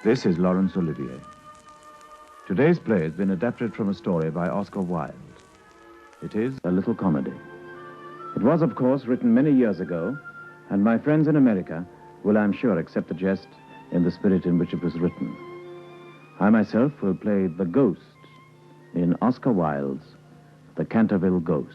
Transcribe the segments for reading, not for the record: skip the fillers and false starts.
This is Laurence Olivier. Today's play has been adapted from a story by Oscar Wilde. It is a little comedy. It was, of course, written many years ago, and my friends in America will, I'm sure, accept the jest in the spirit in which it was written. I myself will play the ghost in Oscar Wilde's The Canterville Ghost.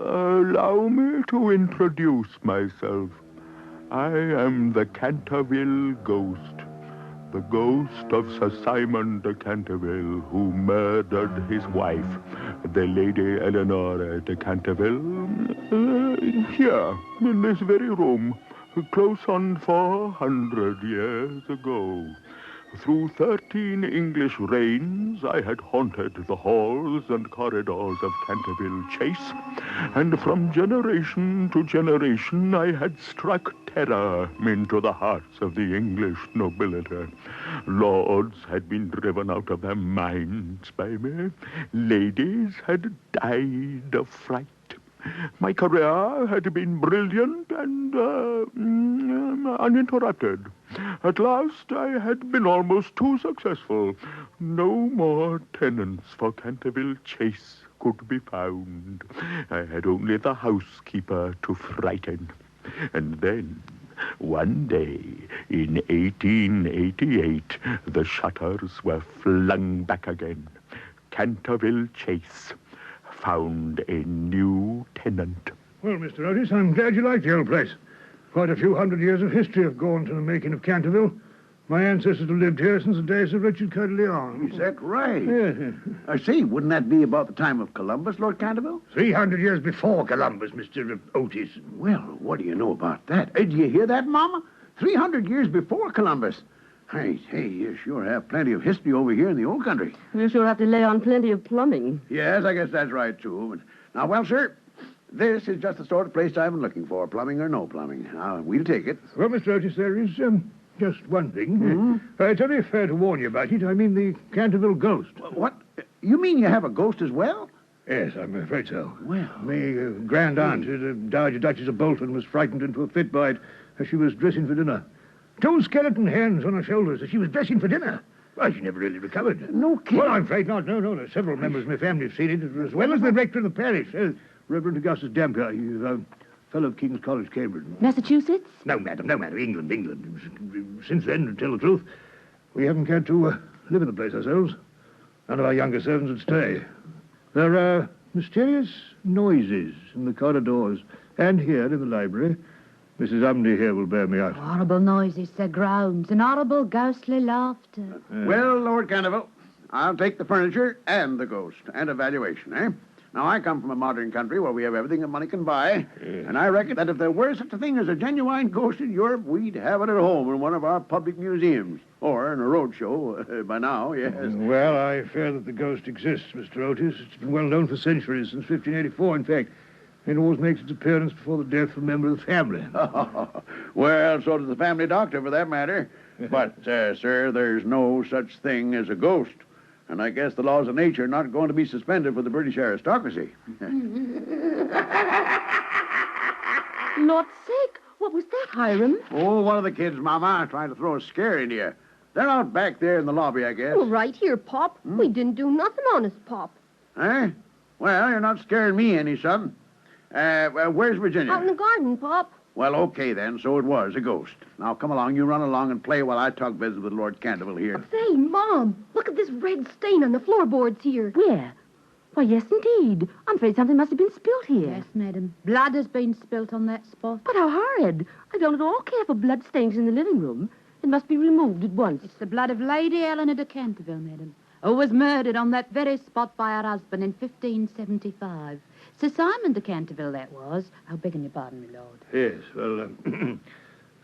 Allow me to introduce myself. I am the Canterville Ghost, the ghost of Sir Simon de Canterville, who murdered his wife, the Lady Eleanor de Canterville, here, in this very room, close on 400 years ago. Through 13 English reigns, I had haunted the halls and corridors of Canterville Chase, and from generation to generation I had struck terror into the hearts of the English nobility. Lords had been driven out of their minds by me. Ladies had died of fright. My career had been brilliant and uninterrupted. At last, I had been almost too successful. No more tenants for Canterville Chase could be found. I had only the housekeeper to frighten. And then, one day, in 1888, the shutters were flung back again. Canterville Chase found a new tenant. Well, Mr. Otis, I'm glad you like the old place. Quite a few hundred years of history have gone to the making of Canterville. My ancestors have lived here since the days of Richard Coeur de Lion. Is that right? Yes. I see. Wouldn't that be about the time of Columbus, Lord Canterville? 300 years before Columbus, Mr. Otis. Well, what do you know about that? Did you hear that, Mama? 300 years before Columbus. Hey, you sure have plenty of history over here in the old country. You sure have to lay on plenty of plumbing. Yes, I guess that's right, too. But now, well, sir, this is just the sort of place I've been looking for, plumbing or no plumbing. Now, we'll take it. Well, Mr. Otis, there is just one thing. Mm-hmm. It's only fair to warn you about it. I mean the Canterville ghost. What? You mean you have a ghost as well? Yes, I'm afraid so. Well. My grand aunt, the Dowager Duchess of Bolton, was frightened into a fit by it as she was dressing for dinner. 2 skeleton hands on her shoulders as she was dressing for dinner. Well, she never really recovered. No kidding. Well, I'm afraid not. No. There's several members of my family have seen it, as well as the rector of the parish, Reverend Augustus Dampier. He's a fellow of King's College, Cambridge. Massachusetts? No, madam. England. Since then, to tell the truth, we haven't had to live in the place ourselves. None of our younger servants would stay. There are mysterious noises in the corridors and here in the library. Mrs. Umney here will bear me out. Horrible noises, Sir groans, and horrible ghostly laughter. Well, Lord Canterville, I'll take the furniture and the ghost and a valuation, eh? Now, I come from a modern country where we have everything that money can buy, and I reckon that if there were such a thing as a genuine ghost in Europe, we'd have it at home in one of our public museums, or in a roadshow by now, yes. Well, I fear that the ghost exists, Mr. Otis. It's been well known for centuries, since 1584, in fact. It always makes its appearance before the death of a member of the family. Well, so does the family doctor, for that matter. But, sir, there's no such thing as a ghost. And I guess the laws of nature are not going to be suspended for the British aristocracy. Lord's sake, what was that, Hiram? Oh, one of the kids, Mama, trying to throw a scare into you. They're out back there in the lobby, I guess. Well, right here, Pop. We didn't do nothing honest, Pop. Eh? Well, you're not scaring me any, son. Where's Virginia? Out in the garden, Pop. Well, okay, then. So it was a ghost. Now, come along. You run along and play while I talk business with Lord Canterville here. Say, Mom, look at this red stain on the floorboards here. Where? Why, yes, indeed. I'm afraid something must have been spilt here. Yes, madam. Blood has been spilt on that spot. But how horrid. I don't at all care for blood stains in the living room. It must be removed at once. It's the blood of Lady Eleanor de Canterville, madam, who was murdered on that very spot by her husband in 1575. Sir Simon de Canterville, that was. I beg your pardon, my lord. Yes, well,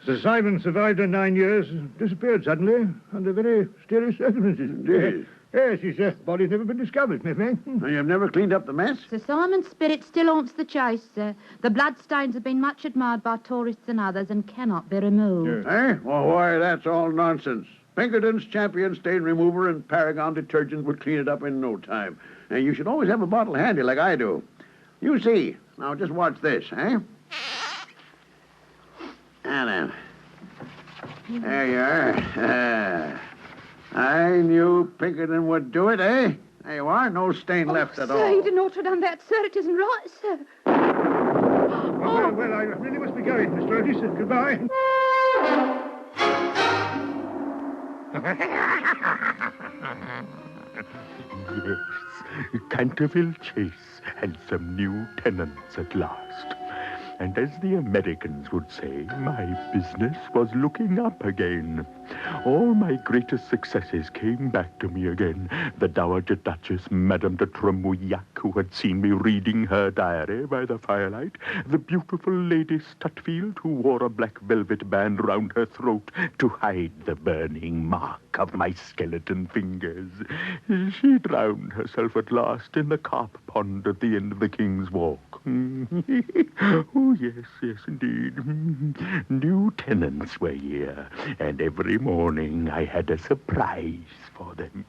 Sir Simon survived her 9 years and disappeared suddenly under very mysterious circumstances. Indeed. Yes, his body's never been discovered, Smith, man. And you've never cleaned up the mess? Sir Simon's spirit still haunts the chase, sir. The bloodstains have been much admired by tourists and others and cannot be removed. Eh? Well, why, that's all nonsense. Pinkerton's champion stain remover and Paragon detergent would clean it up in no time. And you should always have a bottle handy like I do. You see. Now, just watch this, eh? And there you are. I knew Pinkerton would do it, eh? There you are. No stain left at all. Sir, you didn't ought to have done that, sir. It isn't right, sir. Well, I really must be going, Mr. Otis. Goodbye. Yes, Canterville Chase had some new tenants at last. And as the Americans would say, my business was looking up again. All my greatest successes came back to me again. The Dowager Duchess, Madame de Tremouillac, who had seen me reading her diary by the firelight. The beautiful Lady Stutfield, who wore a black velvet band round her throat to hide the burning mark of my skeleton fingers. She drowned herself at last in the carp pond at the end of the King's Walk. Oh, yes, indeed. New tenants were here, and every morning I had a surprise for them.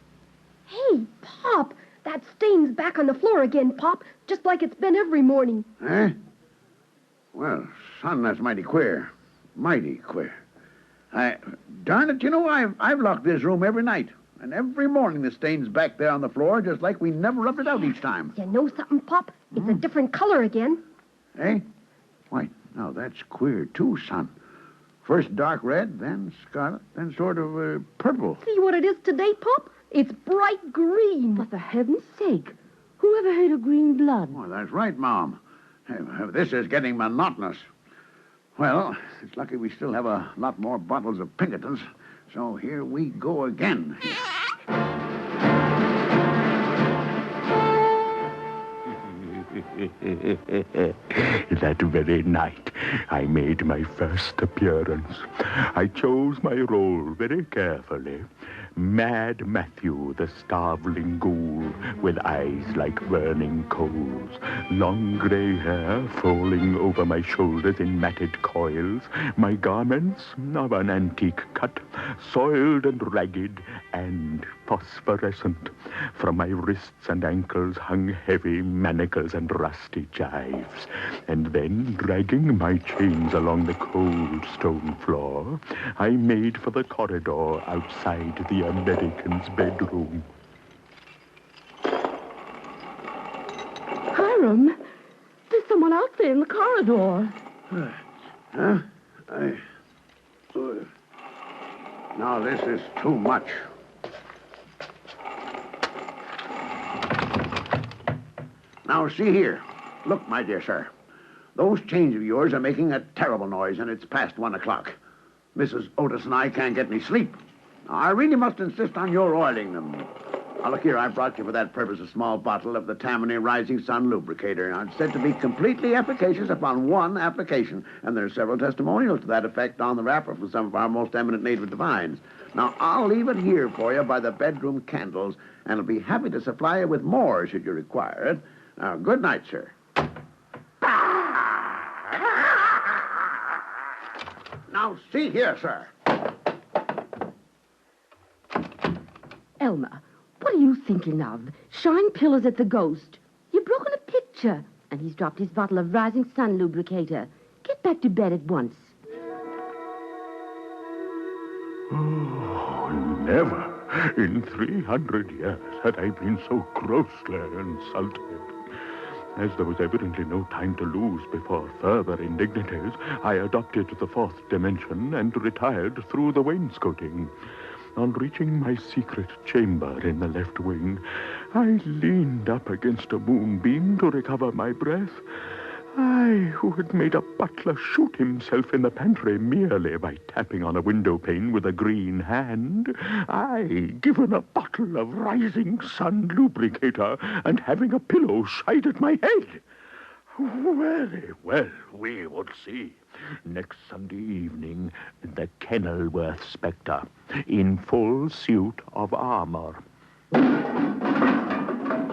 Hey, Pop, that stain's back on the floor again, Pop, just like it's been every morning. Eh? Well, son, that's mighty queer. Mighty queer. Darn it, you know, I've locked this room every night. And every morning the stain's back there on the floor, just like we never rubbed it out each time. You know something, Pop? It's a different color again. Eh? Why, now that's queer, too, son. First dark red, then scarlet, then sort of purple. See what it is today, Pop? It's bright green. But for heaven's sake, who ever heard of green blood? Oh, that's right, Mom. This is getting monotonous. Well, it's lucky we still have a lot more bottles of Pinkertons. So here we go again. That very night, I made my first appearance. I chose my role very carefully. Mad Matthew, the starveling ghoul, with eyes like burning coals, long grey hair falling over my shoulders in matted coils, my garments of an antique cut, soiled and ragged and phosphorescent. From my wrists and ankles hung heavy manacles and rusty gyves. And then, dragging my chains along the cold stone floor, I made for the corridor outside the American's bedroom. Hiram, there's someone out there in the corridor. Huh? Now, this is too much. Now, see here. Look, my dear sir. Those chains of yours are making a terrible noise, and it's past 1 o'clock. Mrs. Otis and I can't get any sleep. Now, I really must insist on your oiling them. Now, look here, I brought you for that purpose a small bottle of the Tammany Rising Sun lubricator. Now, it's said to be completely efficacious upon one application, and there are several testimonials to that effect on the wrapper from some of our most eminent native divines. Now, I'll leave it here for you by the bedroom candles, and I'll be happy to supply you with more should you require it. Now, good night, sir. Now, see here, sir. Elmer, what are you thinking of? Shine pillars at the ghost. You've broken a picture, and he's dropped his bottle of Rising Sun lubricator. Get back to bed at once. Oh, never in 300 years had I been so grossly insulted. As there was evidently no time to lose before further indignities, I adopted the fourth dimension and retired through the wainscoting. On reaching my secret chamber in the left wing, I leaned up against a moonbeam to recover my breath. I, who had made a butler shoot himself in the pantry merely by tapping on a window pane with a green hand, I, given a bottle of Rising Sun lubricator and having a pillow shied at my head. Very well, we would see. Next Sunday evening, the Kenilworth Spectre, in full suit of armor.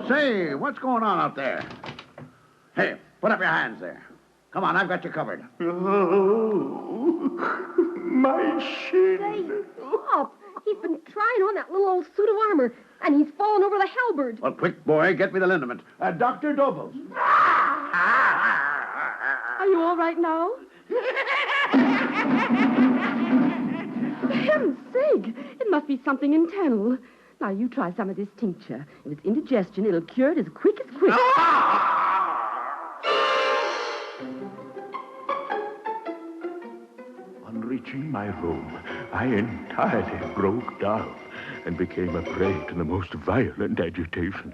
Say, what's going on out there? Hey, put up your hands there. Come on, I've got you covered. Oh, my shin. Say, Pop, he's been trying on that little old suit of armor, and he's fallen over the halberd. Well, quick, boy, get me the liniment. Dr. Dobles. Are you all right now? For heaven's sake, it must be something internal. Now, you try some of this tincture. If it's indigestion, it'll cure it as quick as quick. On reaching my room, I entirely broke down and became a prey to the most violent agitation.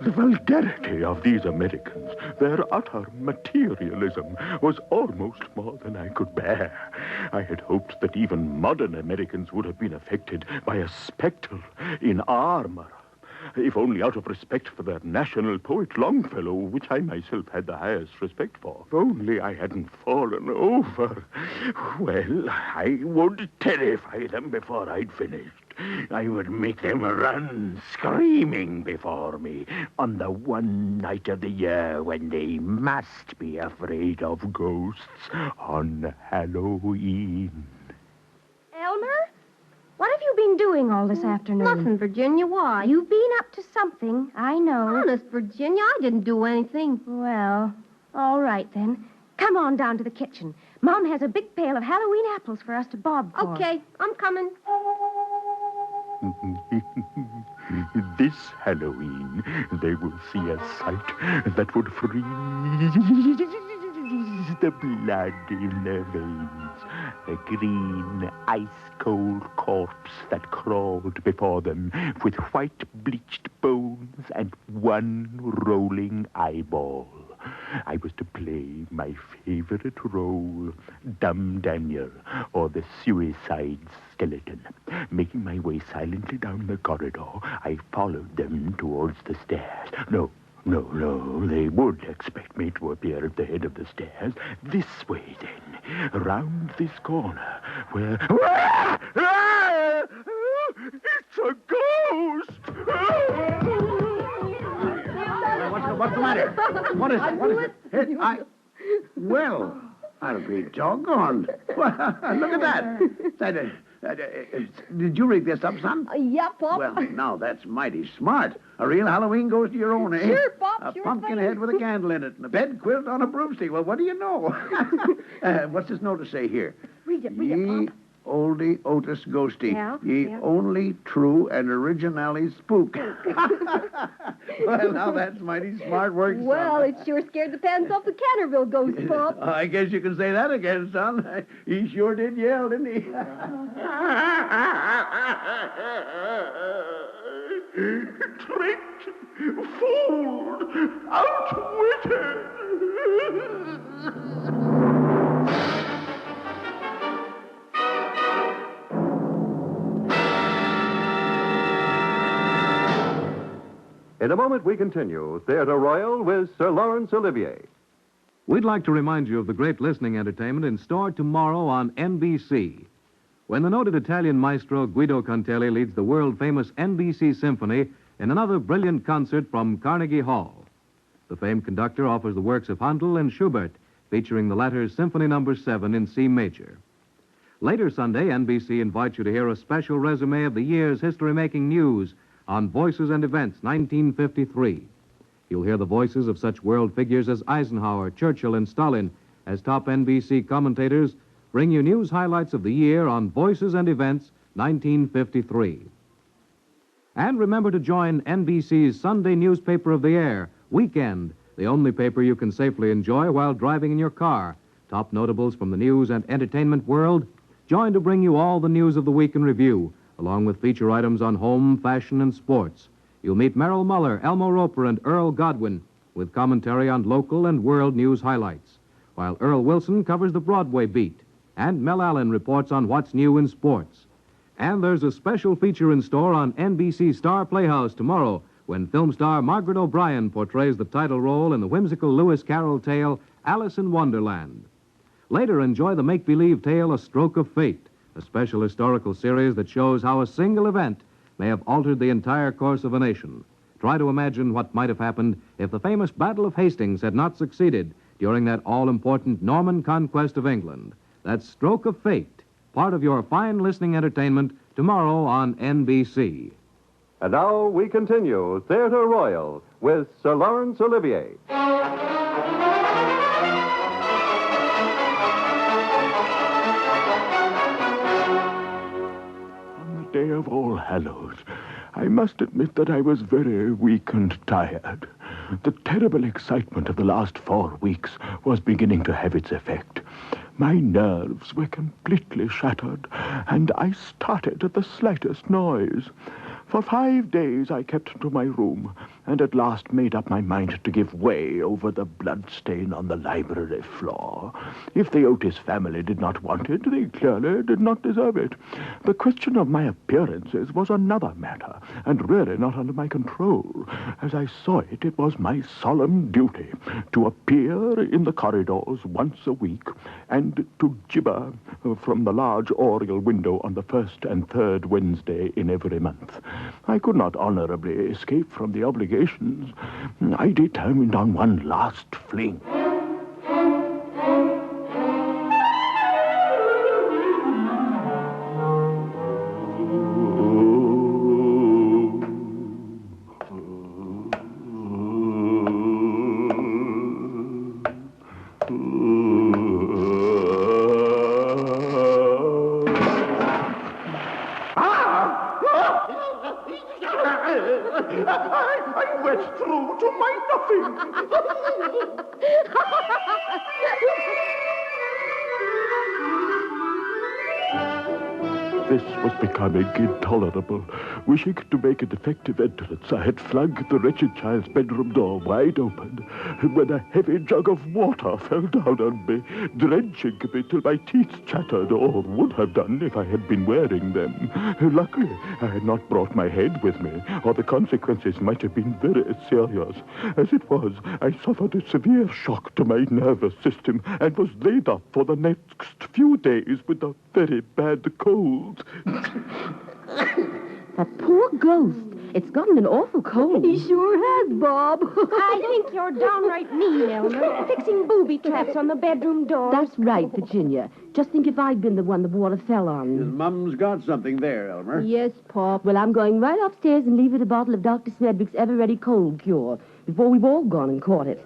The vulgarity of these Americans, their utter materialism, was almost more than I could bear. I had hoped that even modern Americans would have been affected by a spectre in armor. If only out of respect for their national poet Longfellow, which I myself had the highest respect for. If only I hadn't fallen over. Well, I would terrify them before I'd finished. I would make them run screaming before me on the one night of the year when they must be afraid of ghosts, on Halloween. Elmer? What have you been doing all this afternoon? Nothing, Virginia. Why? You've been up to something, I know. Honest, Virginia, I didn't do anything. Well, all right then. Come on down to the kitchen. Mom has a big pail of Halloween apples for us to bob for. Okay, I'm coming. This Halloween, they will see a sight that would freeze the blood in their veins. A green, ice-cold corpse that crawled before them with white bleached bones and one rolling eyeball. I was to play my favorite role, Dumb Daniel, or the suicide skeleton. Making my way silently down the corridor, I followed them towards the stairs. No, they would expect me to appear at the head of the stairs. This way, then, round this corner, where... It's a ghost! What's the matter? What is it? Well, I'll be doggone. Look at that. Did you rig this up, son? Yeah, Pop. Well, now that's mighty smart. A real Halloween ghost of your own, eh? Sure, Pop, A sure pumpkin thing. head with a candle in it and a bed quilt on a broomstick. Well, what do you know? What's this note to say here? Read it, Ye Pop. oldie Otis ghosty. Yeah, Ye yeah. only true and originally spook. Well, now that's mighty smart work, son. Well, it sure scared the pants off the Canterville ghost, Pop. I guess you can say that again, son. He sure did yell, didn't he? Tricked, fooled, outwitted. In a moment, we continue Theatre Royal with Sir Laurence Olivier. We'd like to remind you of the great listening entertainment in store tomorrow on NBC. When the noted Italian maestro Guido Contelli leads the world-famous NBC Symphony in another brilliant concert from Carnegie Hall. The famed conductor offers the works of Handel and Schubert, featuring the latter's Symphony No. 7 in C major. Later Sunday, NBC invites you to hear a special resume of the year's history-making news on Voices and Events 1953. You'll hear the voices of such world figures as Eisenhower, Churchill, and Stalin as top NBC commentators bring you news highlights of the year on Voices and Events 1953. And remember to join NBC's Sunday Newspaper of the Air, Weekend, the only paper you can safely enjoy while driving in your car. Top notables from the news and entertainment world join to bring you all the news of the week in review, along with feature items on home, fashion, and sports. You'll meet Merrill Muller, Elmo Roper, and Earl Godwin with commentary on local and world news highlights, while Earl Wilson covers the Broadway beat, and Mel Allen reports on what's new in sports. And there's a special feature in store on NBC Star Playhouse tomorrow when film star Margaret O'Brien portrays the title role in the whimsical Lewis Carroll tale Alice in Wonderland. Later, enjoy the make-believe tale A Stroke of Fate, a special historical series that shows how a single event may have altered the entire course of a nation. Try to imagine what might have happened if the famous Battle of Hastings had not succeeded during that all-important Norman conquest of England. That Stroke of Fate, part of your fine listening entertainment tomorrow on NBC. And now we continue Theatre Royal with Sir Laurence Olivier. On the day of All Hallows, I must admit that I was very weak and tired. The terrible excitement of the last 4 weeks was beginning to have its effect. My nerves were completely shattered, and I started at the slightest noise. For 5 days I kept to my room, and at last made up my mind to give way over the blood stain on the library floor. If the Otis family did not want it, they clearly did not deserve it. The question of my appearances was another matter, and really not under my control. As I saw it, it was my solemn duty to appear in the corridors once a week, and to gibber from the large oriel window on the first and third Wednesday in every month. I could not honorably escape from the obligations. I determined on one last fling. I went through to my nothing. This was becoming intolerable. Wishing to make an effective entrance, I had flung the wretched child's bedroom door wide open, when a heavy jug of water fell down on me, drenching me till my teeth chattered, or would have done if I had been wearing them. Luckily, I had not brought my head with me, or the consequences might have been very serious. As it was, I suffered a severe shock to my nervous system, and was laid up for the next few days with a very bad cold. That poor ghost. It's gotten an awful cold. He sure has, Bob. I think you're downright mean, Elmer, fixing booby traps on the bedroom door. That's right, Virginia. Just think if I'd been the one the water fell on. His mum's got something there, Elmer. Yes, Pop. Well, I'm going right upstairs and leave it a bottle of Dr. Smedwick's ever-ready cold cure before we've all gone and caught it.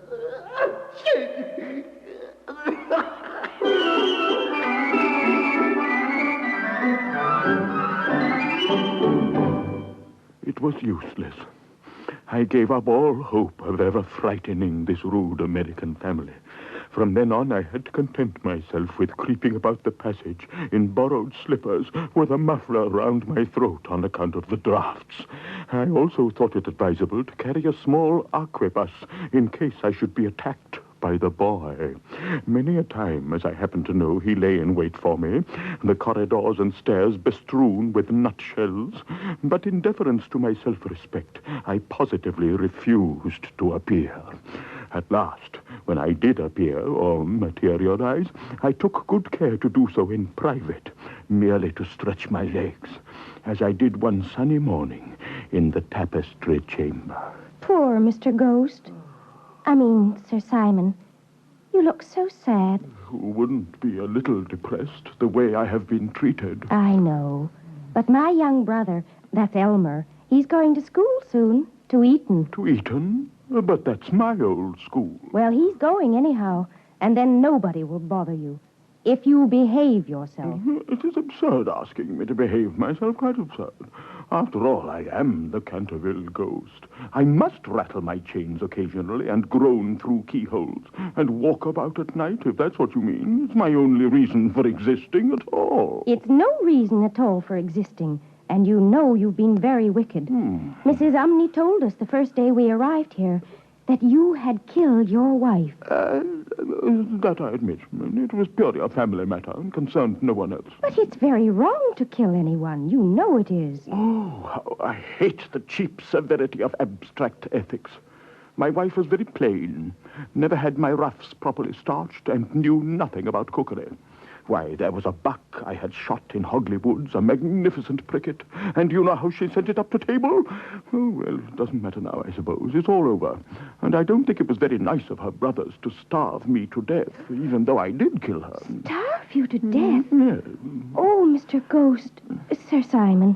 It was useless. I gave up all hope of ever frightening this rude American family. From then on, I had to content myself with creeping about the passage in borrowed slippers with a muffler round my throat on account of the drafts. I also thought it advisable to carry a small arquebus in case I should be attacked by the boy. Many a time, as I happened to know, he lay in wait for me, the corridors and stairs bestrewn with nutshells. But in deference to my self-respect, I positively refused to appear. At last, when I did appear or materialize, I took good care to do so in private, merely to stretch my legs, as I did one sunny morning in the tapestry chamber. Poor Mr. Ghost. Sir Simon, you look so sad. Who wouldn't be a little depressed the way I have been treated? I know. But my young brother, that's Elmer, he's going to school soon, to Eton. To Eton? But that's my old school. Well, he's going anyhow, and then nobody will bother you. If you behave yourself. It is absurd asking me to behave myself, quite absurd. After all, I am the Canterville ghost. I must rattle my chains occasionally and groan through keyholes and walk about at night, if that's what you mean. It's my only reason for existing at all. It's no reason at all for existing, and you know you've been very wicked. Mrs. Umney told us the first day we arrived here that you had killed your wife. That I admit. It was purely a family matter and concerned no one else. But it's very wrong to kill anyone. You know it is. Oh, how I hate the cheap severity of abstract ethics. My wife was very plain, never had my ruffs properly starched, and knew nothing about cookery. Why, there was a buck I had shot in Hogley Woods, a magnificent pricket. And you know how she sent it up to table? Oh, well, it doesn't matter now, I suppose. It's all over. And I don't think it was very nice of her brothers to starve me to death, even though I did kill her. Starve you to death? Yes. Oh, Mr. Ghost, Sir Simon,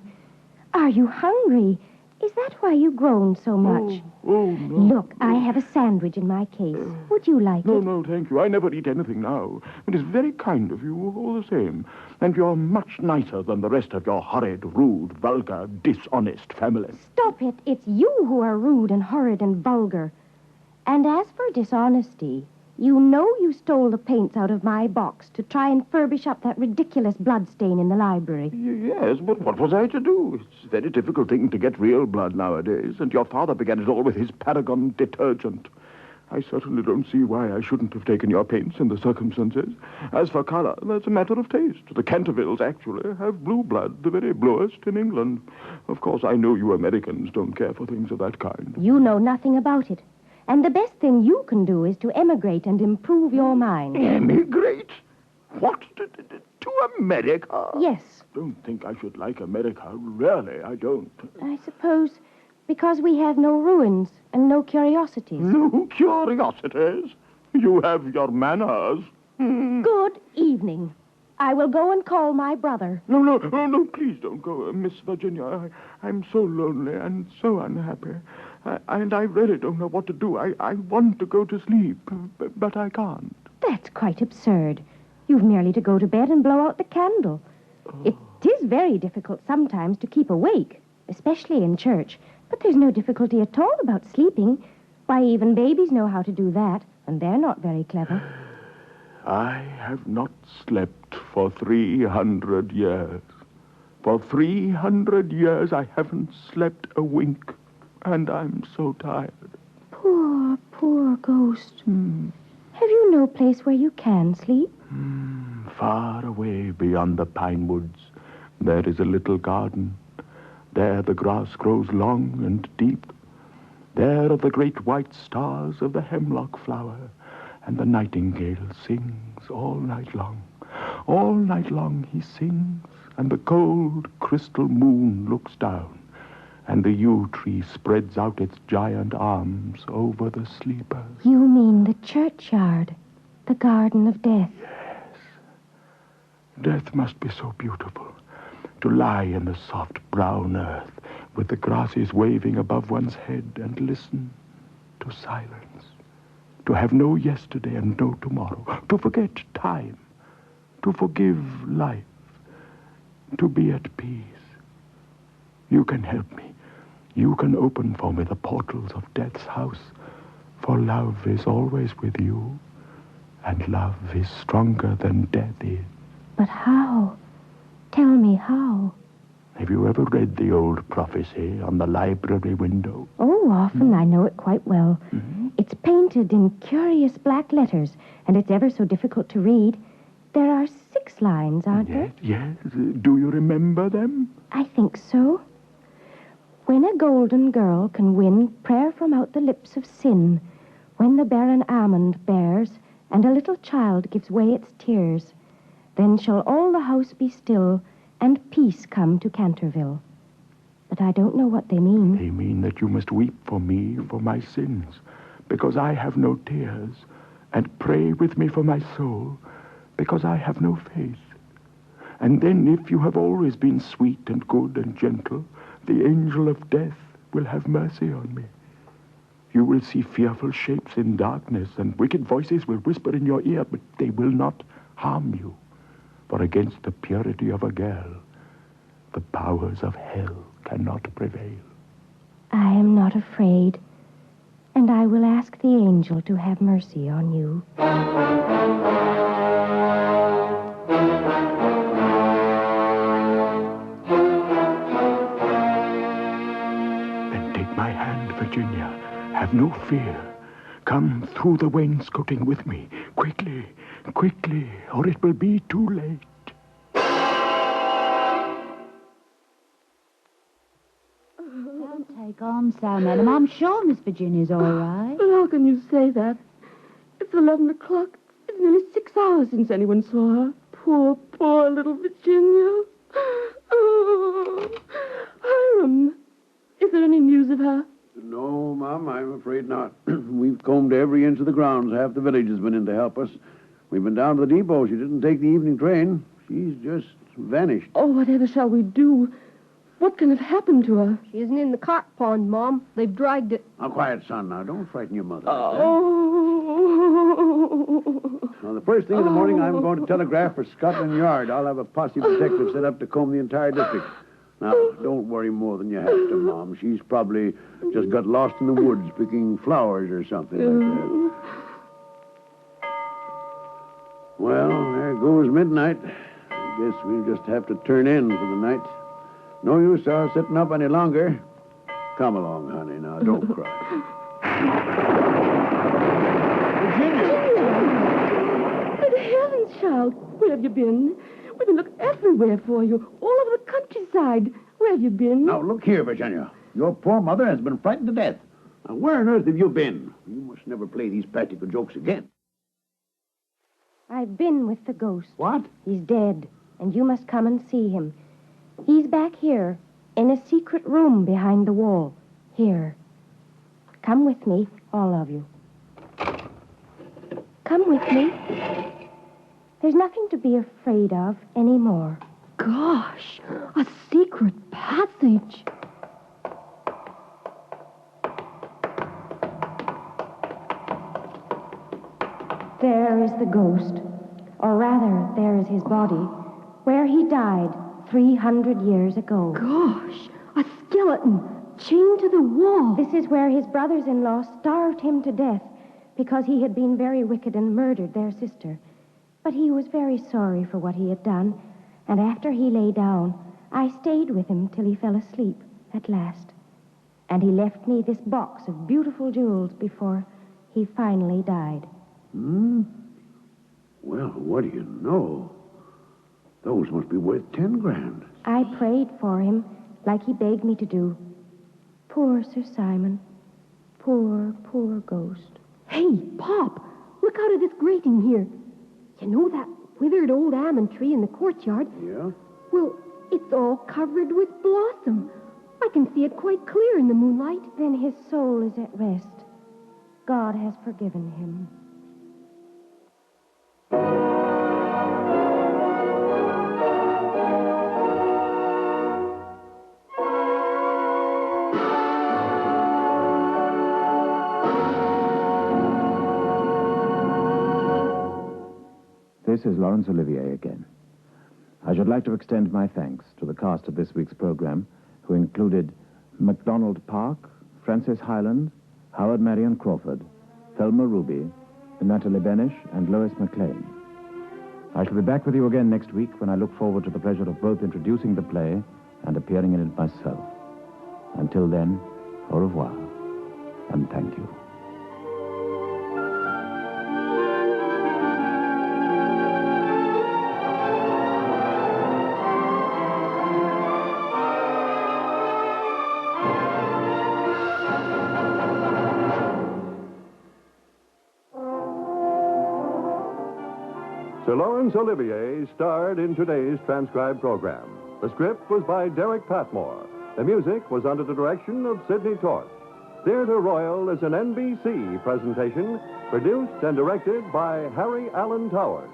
are you hungry? Is that why you groan so much? Oh, no. Look, I have a sandwich in my case. Would you like it? No, thank you. I never eat anything now. It is very kind of you, all the same. And you're much nicer than the rest of your horrid, rude, vulgar, dishonest family. Stop it. It's you who are rude and horrid and vulgar. And as for dishonesty, you know you stole the paints out of my box to try and furbish up that ridiculous bloodstain in the library. Yes, but what was I to do? It's a very difficult thing to get real blood nowadays, and your father began it all with his Paragon detergent. I certainly don't see why I shouldn't have taken your paints in the circumstances. As for color, that's a matter of taste. The Cantervilles, actually, have blue blood, the very bluest in England. Of course, I know you Americans don't care for things of that kind. You know nothing about it. And the best thing you can do is to emigrate and improve your mind. Emigrate? What? To America? Yes. Don't think I should like America. Really, I don't. I suppose because we have no ruins and no curiosities. No curiosities? You have your manners. Good evening. I will go and call my brother. No, please don't go, Miss Virginia. I'm so lonely and so unhappy. And I really don't know what to do. I want to go to sleep, but I can't. That's quite absurd. You've merely to go to bed and blow out the candle. It is very difficult sometimes to keep awake, especially in church. But there's no difficulty at all about sleeping. Why, even babies know how to do that, and they're not very clever. I have not slept for 300 years. For 300 years I haven't slept a wink, and I'm so tired. Poor ghost. Have you no place where you can sleep? Far away beyond the pine woods, there is a little garden. There the grass grows long and deep. There are the great white stars of the hemlock flower, and the nightingale sings all night long. All night long he sings, and the cold crystal moon looks down, and the yew tree spreads out its giant arms over the sleepers. You mean the churchyard, the garden of death? Yes. Death must be so beautiful. To lie in the soft brown earth with the grasses waving above one's head and listen to silence. To have no yesterday and no tomorrow. To forget time. To forgive life. To be at peace. You can help me. You can open for me the portals of death's house. For love is always with you. And love is stronger than death is. But how? Tell me how. Have you ever read the old prophecy on the library window? Oh, often. I know it quite well. It's painted in curious black letters, and it's ever so difficult to read. There are 6 lines, aren't there? Yes. Do you remember them? I think so. When a golden girl can win prayer from out the lips of sin, when the barren almond bears, and a little child gives way its tears, then shall all the house be still, and peace come to Canterville. But I don't know what they mean. They mean that you must weep for me for my sins, because I have no tears, and pray with me for my soul, because I have no faith. And then, if you have always been sweet and good and gentle, the angel of death will have mercy on me. You will see fearful shapes in darkness, and wicked voices will whisper in your ear, but they will not harm you. For against the purity of a girl, the powers of hell cannot prevail. I am not afraid, and I will ask the angel to have mercy on you. Then take my hand, Virginia. Have no fear. Come through the wainscoting with me. Quickly, quickly, or it will be too late. Don't take on so, madam. I'm sure Miss Virginia's all right. But how can you say that? It's 11 o'clock. It's nearly 6 hours since anyone saw her. Poor poor little Virginia. Oh, Hiram, is there any news of her? No, Mom, I'm afraid not. We've combed every inch of the grounds. Half the village has been in to help us. We've been down to the depot. She didn't take the evening train. She's just vanished. Oh, whatever shall we do? What can have happened to her? She isn't in the carp pond, Mom. They've dragged it. Now, quiet, son. Now, don't frighten your mother. Oh. Now, the first thing in the morning, I'm going to telegraph for Scotland Yard. I'll have a posse of detectives set up to comb the entire district. Now, don't worry more than you have to, Mom. She's probably just got lost in the woods picking flowers or something like that. Well, there goes midnight. I guess we'll just have to turn in for the night. No use sitting up any longer. Come along, honey. Now, don't cry. Virginia! Good heavens, child. Where have you been? We've been looking everywhere for you. All over the countryside. Where have you been? Now, look here, Virginia. Your poor mother has been frightened to death. Now, where on earth have you been? You must never play these practical jokes again. I've been with the ghost. What? He's dead, and you must come and see him. He's back here, in a secret room behind the wall. Here. Come with me, all of you. Come with me. There's nothing to be afraid of anymore. Gosh, a secret passage. There is the ghost, or rather, there is his body, where he died 300 years ago. Gosh, a skeleton chained to the wall. This is where his brothers-in-law starved him to death because he had been very wicked and murdered their sister. But he was very sorry for what he had done, and after he lay down, I stayed with him till he fell asleep at last. And he left me this box of beautiful jewels before he finally died. Well, what do you know? Those must be worth 10 grand. I prayed for him like he begged me to do. Poor Sir Simon. Poor, poor ghost. Hey, Pop, look out of this grating here. You know that withered old almond tree in the courtyard? Yeah? Well, it's all covered with blossom. I can see it quite clear in the moonlight. Then his soul is at rest. God has forgiven him. This is Laurence Olivier again. I should like to extend my thanks to the cast of this week's program, who included MacDonald Park, Francis Hyland, Howard Marion Crawford, Thelma Ruby, Natalie Benish, and Lois MacLean. I shall be back with you again next week when I look forward to the pleasure of both introducing the play and appearing in it myself. Until then, au revoir, and thank you. Sir Laurence Olivier starred in today's transcribed program. The script was by Derek Patmore. The music was under the direction of Sidney Torch. Theatre Royal is an NBC presentation produced and directed by Harry Allen Towers.